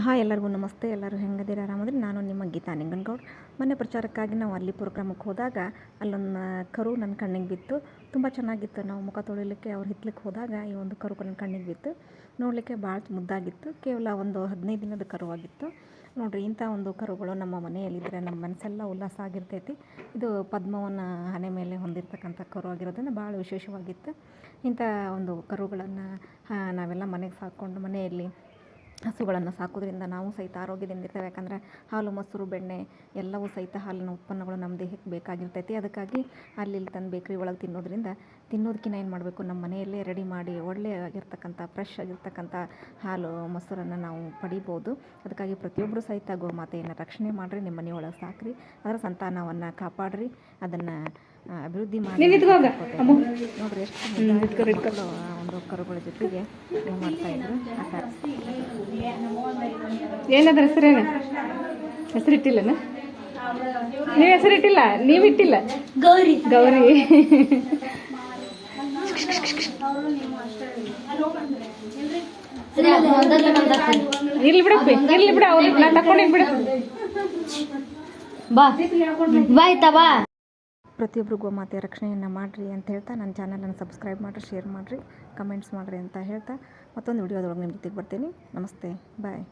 Hi ಎಲ್ಲರಿಗೂ ನಮಸ್ತೆ. ಎಲ್ಲರೂ ಹೆಂಗದಿರ ಆರಾಮದ್ರಿ? ನಾನು ನಿಮ್ಮ ಗೀತಾ ನಿಂಗನಗೌಡ. ಮೊನ್ನೆ ಪ್ರಚಾರಕ್ಕಾಗಿ ನಾವು ಅಲ್ಲಿಪುರ ಗ್ರಾಮಕ್ಕೆ ಹೋದಾಗ ಅಲ್ಲೊಂದು ಕರು ನನ್ನ ಕಣ್ಣಿಗೆ ಬಿತ್ತು. ತುಂಬ ಚೆನ್ನಾಗಿತ್ತು. ನಾವು ಮುಖ ತೊಳಿಲಿಕ್ಕೆ ಅವ್ರು ಹಿತ್ಲಿಕ್ಕೆ ಹೋದಾಗ ಈ ಒಂದು ಕರು ನನ್ನ ಕಣ್ಣಿಗೆ ಬಿತ್ತು. ನೋಡಲಿಕ್ಕೆ ಭಾಳ ಮುದ್ದಾಗಿತ್ತು. ಕೇವಲ ಒಂದು 15 ದಿನದ ಕರುವಾಗಿತ್ತು. ನೋಡಿರಿ, ಇಂಥ ಒಂದು ಕರುಗಳು ನಮ್ಮ ಮನೆಯಲ್ಲಿದ್ದರೆ ನಮ್ಮ ಮನಸ್ಸೆಲ್ಲ ಉಲ್ಲಾಸ ಆಗಿರ್ತೈತಿ. ಇದು ಪದ್ಮವನ್ನು ಹಣೆ ಮೇಲೆ ಹೊಂದಿರತಕ್ಕಂಥ ಕರು ಆಗಿರೋದ್ರಿಂದ ಭಾಳ ವಿಶೇಷವಾಗಿತ್ತು. ಇಂಥ ಒಂದು ಕರುಗಳನ್ನು ನಾವೆಲ್ಲ ಮನೆಗೆ ಸಾಕ್ಕೊಂಡು ಮನೆಯಲ್ಲಿ ಹಸುಗಳನ್ನು ಸಾಕೋದ್ರಿಂದ ನಾವು ಸಹಿತ ಆರೋಗ್ಯದಿಂದ ಇರ್ತೇವೆ. ಯಾಕಂದರೆ ಹಾಲು, ಮೊಸರು, ಬೆಣ್ಣೆ ಎಲ್ಲವೂ ಸಹಿತ ಹಾಲಿನ ಉತ್ಪನ್ನಗಳು ನಮ್ಮ ದೇಹಕ್ಕೆ ಬೇಕಾಗಿರ್ತೈತಿ. ಅದಕ್ಕಾಗಿ ಅಲ್ಲಿ ತಂದು ಬೇಕ್ರಿ ಒಳಗೆ ತಿನ್ನೋದಕ್ಕಿಂತ ಏನು ಮಾಡಬೇಕು, ನಮ್ಮ ಮನೆಯಲ್ಲೇ ರೆಡಿ ಮಾಡಿ ಒಳ್ಳೆಯಾಗಿರ್ತಕ್ಕಂಥ ಫ್ರೆಶ್ ಆಗಿರ್ತಕ್ಕಂಥ ಹಾಲು, ಮೊಸರನ್ನು ನಾವು ಪಡಿಬೋದು. ಅದಕ್ಕಾಗಿ ಪ್ರತಿಯೊಬ್ಬರು ಸಹಿತ ಗೋಮಾತೆಯನ್ನು ರಕ್ಷಣೆ ಮಾಡಿರಿ, ನಿಮ್ಮ ಮನೆಯೊಳಗೆ ಸಾಕ್ರಿ, ಅದರ ಸಂತಾನವನ್ನು ಕಾಪಾಡ್ರಿ, ಅದನ್ನು ಅಭಿವೃದ್ಧಿ ಮಾಡಿ. ನೋಡ್ರಿ ಎಷ್ಟು ಒಂದು ಕರುಗಳ ಜೊತೆಗೆ ಮಾಡ್ತಾಯಿದ್ರು. ಏನದ್ರ ಹೆಸರೇನು? ಹೆಸರಿಟ್ಟಿಲ್ಲನ? ನೀವು ಹೆಸರಿಟ್ಟಿಲ್ಲ? ನೀವಿಟ್ಟಿಲ್ಲ? ಗೌರಿ. ಗೌರಿ ಇರ್ಲಿ ಬಿಡಪ್ಪ, ಇರ್ಲಿ ಬಿಡ, ಅವ್ರು ನಾ ತಕೊಂಡಿದ್ ಬಿಡ. ಬಾ ಬಾಯ್ತಾ ಬಾ. ಪ್ರತಿಯೊಬ್ಬರು ಗೋಮಾತೆಯ ರಕ್ಷಣೆಯನ್ನು ಮಾಡಿರಿ ಅಂತ ಹೇಳ್ತಾ ನನ್ನ ಚಾನಲನ್ನು ಸಬ್ಸ್ಕ್ರೈಬ್ ಮಾಡಿರಿ, ಶೇರ್ ಮಾಡಿರಿ, ಕಮೆಂಟ್ಸ್ ಮಾಡಿರಿ ಅಂತ ಹೇಳ್ತಾ ಮತ್ತೊಂದು ವಿಡಿಯೋದೊಳಗೆ ನಿಮ್ಮ ಜೊತೆಗೆ ಬರ್ತೀನಿ. ನಮಸ್ತೆ, ಬಾಯ್.